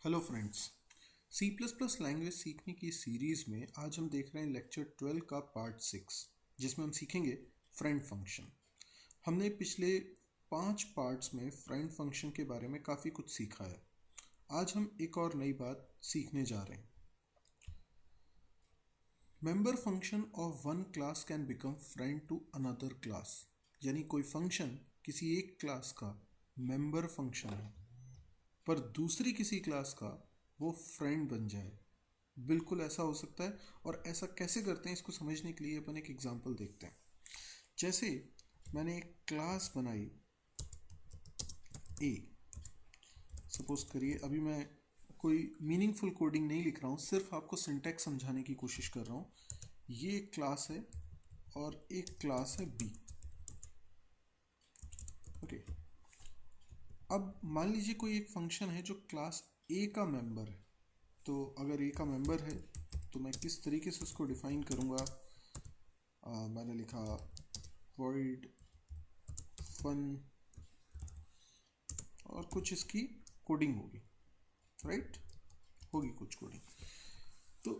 Hello friends. C plus plus language सीखने की series में आज हम देख रहे हैं लेक्चर 12 का पार्ट 6, जिसमें हम सीखेंगे फ्रेंड फंक्शन। हमने पिछले 5 पार्ट्स में फ्रेंड फंक्शन के बारे में काफ़ी कुछ सीखा है। आज हम एक और नई बात सीखने जा रहे हैं। Member function of one class can become friend to another class, यानी कोई फंक्शन किसी एक क्लास का मेंबर फंक्शन है पर दूसरी किसी क्लास का वो फ्रेंड बन जाए। बिल्कुल ऐसा हो सकता है। और ऐसा कैसे करते हैं इसको समझने के लिए अपन एक एग्जांपल देखते हैं। जैसे मैंने एक क्लास बनाई ए, सपोज करिए। अभी मैं कोई मीनिंगफुल कोडिंग नहीं लिख रहा हूँ, सिर्फ आपको सिंटैक्स समझाने की कोशिश कर रहा हूँ। ये एक क्लास है और एक क्लास है बी। ओके, अब मान लीजिए कोई एक फंक्शन है जो क्लास ए का मेंबर है। तो अगर ए का मेंबर है तो मैं किस तरीके से उसको डिफाइन करूँगा। मैंने लिखा void fun और कुछ इसकी कोडिंग होगी, राइट? होगी कुछ कोडिंग। तो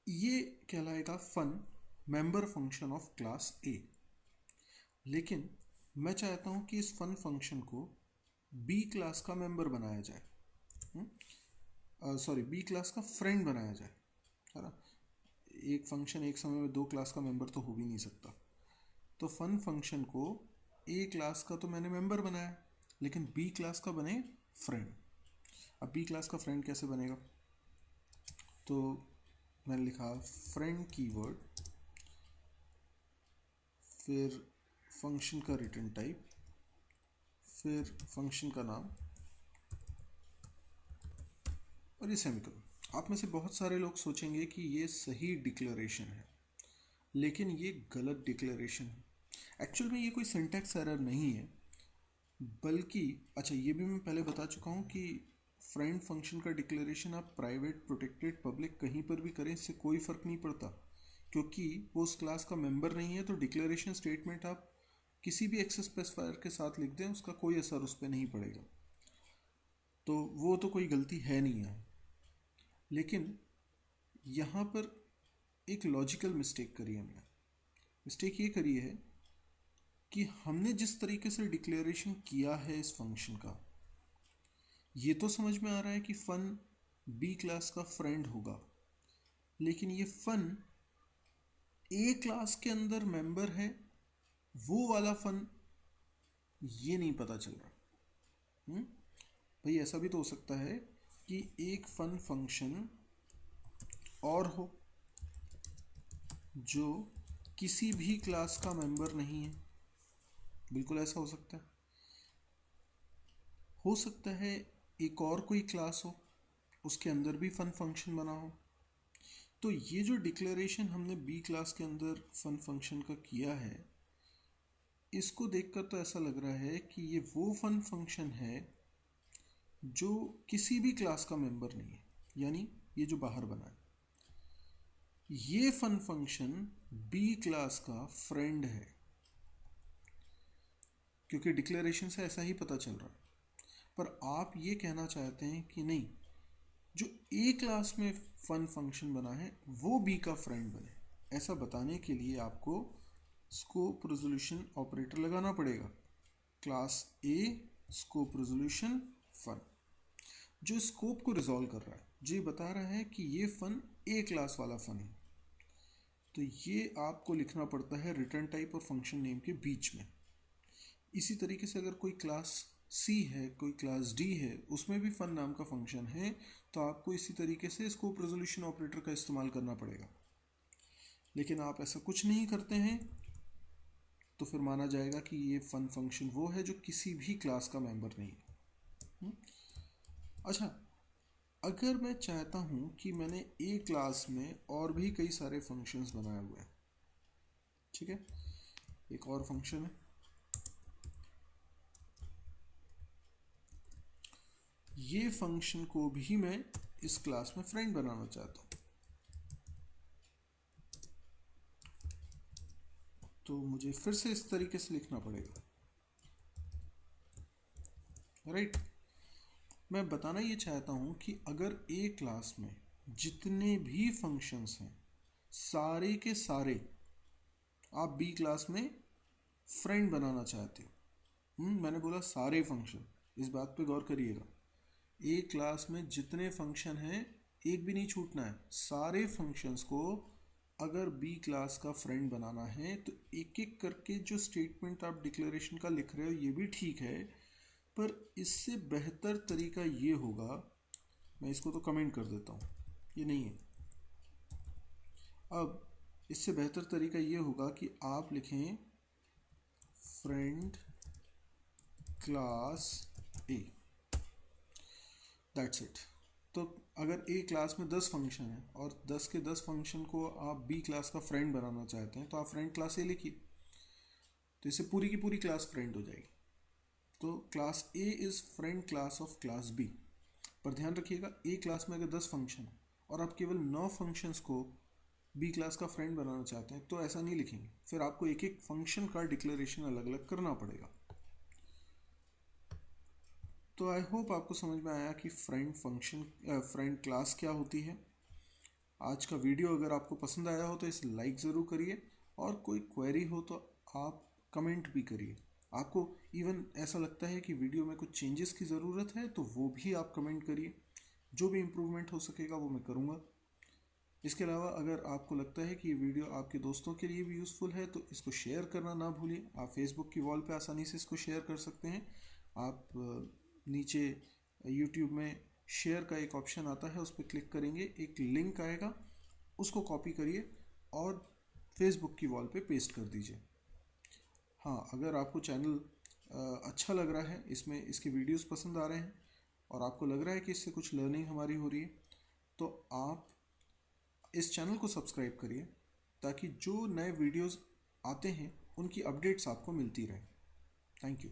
ये कहलाएगा fun member function of class A. लेकिन मैं चाहता हूँ कि इस फन फंक्शन को बी क्लास का मेंबर बनाया जाए, सॉरी बी क्लास का फ्रेंड बनाया जाए, है ना? एक फंक्शन एक समय में दो क्लास का मेंबर तो हो भी नहीं सकता। तो फन फंक्शन को ए क्लास का तो मैंने मेंबर बनाया, लेकिन बी क्लास का बने फ्रेंड। अब बी क्लास का फ्रेंड कैसे बनेगा? तो मैंने लिखा फ्रेंड कीवर्ड, फिर फंक्शन का रिटर्न टाइप, फिर फंक्शन का नाम और ये सेमीकोलन। आप में से बहुत सारे लोग सोचेंगे कि ये सही डिक्लेरेशन है, लेकिन ये गलत डिक्लेरेशन है। एक्चुअल में ये कोई सिंटैक्स एरर नहीं है, बल्कि अच्छा ये भी मैं पहले बता चुका हूँ कि फ्रेंड फंक्शन का डिक्लेरेशन आप प्राइवेट, प्रोटेक्टेड, पब्लिक कहीं पर भी करें, इससे कोई फ़र्क नहीं पड़ता, क्योंकि वो उस क्लास का मेंबर नहीं है। तो डिक्लेरेशन स्टेटमेंट आप किसी भी एक्सेस स्पेसिफायर के साथ लिख दें, उसका कोई असर उस पर नहीं पड़ेगा। तो वो तो कोई गलती है नहीं है। लेकिन यहाँ पर एक लॉजिकल मिस्टेक करी हमने। मिस्टेक ये करी है कि हमने जिस तरीके से डिक्लेरेशन किया है इस फंक्शन का, ये तो समझ में आ रहा है कि फन बी क्लास का फ्रेंड होगा, लेकिन ये फन ए क्लास के अंदर मेंबर है, वो वाला फन ये नहीं पता चल रहा। भाई ऐसा भी तो हो सकता है कि एक फन फंक्शन और हो जो किसी भी क्लास का मेंबर नहीं है। बिल्कुल ऐसा हो सकता है एक और कोई क्लास हो, उसके अंदर भी फन फंक्शन बना हो। तो ये जो डिक्लेरेशन हमने बी क्लास के अंदर फन फंक्शन का किया है, इसको देखकर तो ऐसा लग रहा है कि ये वो फन फंक्शन है जो किसी भी क्लास का मेंबर नहीं है, यानी ये जो बाहर बना है ये फन फंक्शन बी क्लास का फ्रेंड है, क्योंकि डिक्लेरेशन से ऐसा ही पता चल रहा है। पर आप ये कहना चाहते हैं कि नहीं, जो ए क्लास में फन फंक्शन बना है वो बी का फ्रेंड बने। ऐसा बताने के लिए आपको स्कोप रेजोल्यूशन ऑपरेटर लगाना पड़ेगा। Class A scope resolution fun, जो स्कोप को रिजॉल्व कर रहा है, जो ये बता रहा है कि ये फन ए क्लास वाला फन है। तो ये आपको लिखना पड़ता है रिटर्न टाइप और फंक्शन नेम के बीच में। इसी तरीके से अगर कोई क्लास सी है, कोई क्लास डी है, उसमें भी फन नाम का फंक्शन है, तो आपको इसी तरीके से स्कोप रेजोल्यूशन ऑपरेटर का इस्तेमाल करना पड़ेगा। लेकिन आप ऐसा कुछ नहीं करते हैं, तो फिर माना जाएगा कि ये फन फंक्शन वो है जो किसी भी क्लास का मेंबर नहीं है। अच्छा, अगर मैं चाहता हूँ कि मैंने ए क्लास में और भी कई सारे फंक्शंस बनाए हुए हैं, ठीक है, एक और फंक्शन है, ये फंक्शन को भी मैं इस क्लास में फ्रेंड बनाना चाहता हूँ। तो मुझे फिर से इस तरीके से लिखना पड़ेगा, राइट? मैं बताना ये चाहता हूँ कि अगर ए क्लास में जितने भी फंक्शंस हैं सारे के सारे आप बी क्लास में फ्रेंड बनाना चाहते हो। मैंने बोला सारे फंक्शन, इस बात पे गौर करिएगा। ए क्लास में जितने फंक्शन हैं एक भी नहीं छूटना है, सारे फंक्शंस को अगर बी क्लास का फ्रेंड बनाना है तो एक एक करके जो स्टेटमेंट आप डिक्लेरेशन का लिख रहे हो ये भी ठीक है, पर इससे बेहतर तरीका ये होगा, मैं इसको तो कमेंट कर देता हूँ, ये नहीं है। अब इससे बेहतर तरीका ये होगा कि आप लिखें friend class A, that's it. तो अगर ए क्लास में 10 फंक्शन है और 10 के 10 फंक्शन को आप बी क्लास का फ्रेंड बनाना चाहते हैं तो आप फ्रेंड क्लास ए लिखिए, तो इससे पूरी की पूरी क्लास फ्रेंड हो जाएगी। तो class A is friend class of class B. पर ध्यान रखिएगा, ए क्लास में अगर 10 फंक्शन है और आप केवल 9 फंक्शंस को बी क्लास का फ्रेंड बनाना चाहते हैं तो ऐसा नहीं लिखेंगे, फिर आपको एक एक फंक्शन का डिक्लेरेशन अलग अलग करना पड़ेगा। तो आई होप आपको समझ में आया कि फ्रेंड क्लास क्या होती है। आज का वीडियो अगर आपको पसंद आया हो तो इसे लाइक ज़रूर करिए, और कोई क्वेरी हो तो आप कमेंट भी करिए। आपको इवन ऐसा लगता है कि वीडियो में कुछ चेंजेस की ज़रूरत है तो वो भी आप कमेंट करिए, जो भी इम्प्रूवमेंट हो सकेगा वो मैं करूँगा। इसके अलावा अगर आपको लगता है कि ये वीडियो आपके दोस्तों के लिए भी यूज़फुल है तो इसको शेयर करना ना भूलिए। आप फेसबुक की वॉल पे आसानी से इसको शेयर कर सकते हैं। आप नीचे यूट्यूब में शेयर का एक ऑप्शन आता है, उस पर क्लिक करेंगे, एक लिंक आएगा, उसको कॉपी करिए और फेसबुक की वॉल पे पेस्ट कर दीजिए। हाँ, अगर आपको चैनल अच्छा लग रहा है, इसमें इसके वीडियोस पसंद आ रहे हैं और आपको लग रहा है कि इससे कुछ लर्निंग हमारी हो रही है, तो आप इस चैनल को सब्सक्राइब करिए ताकि जो नए वीडियोस आते हैं उनकी अपडेट्स आपको मिलती रहे। Thank you.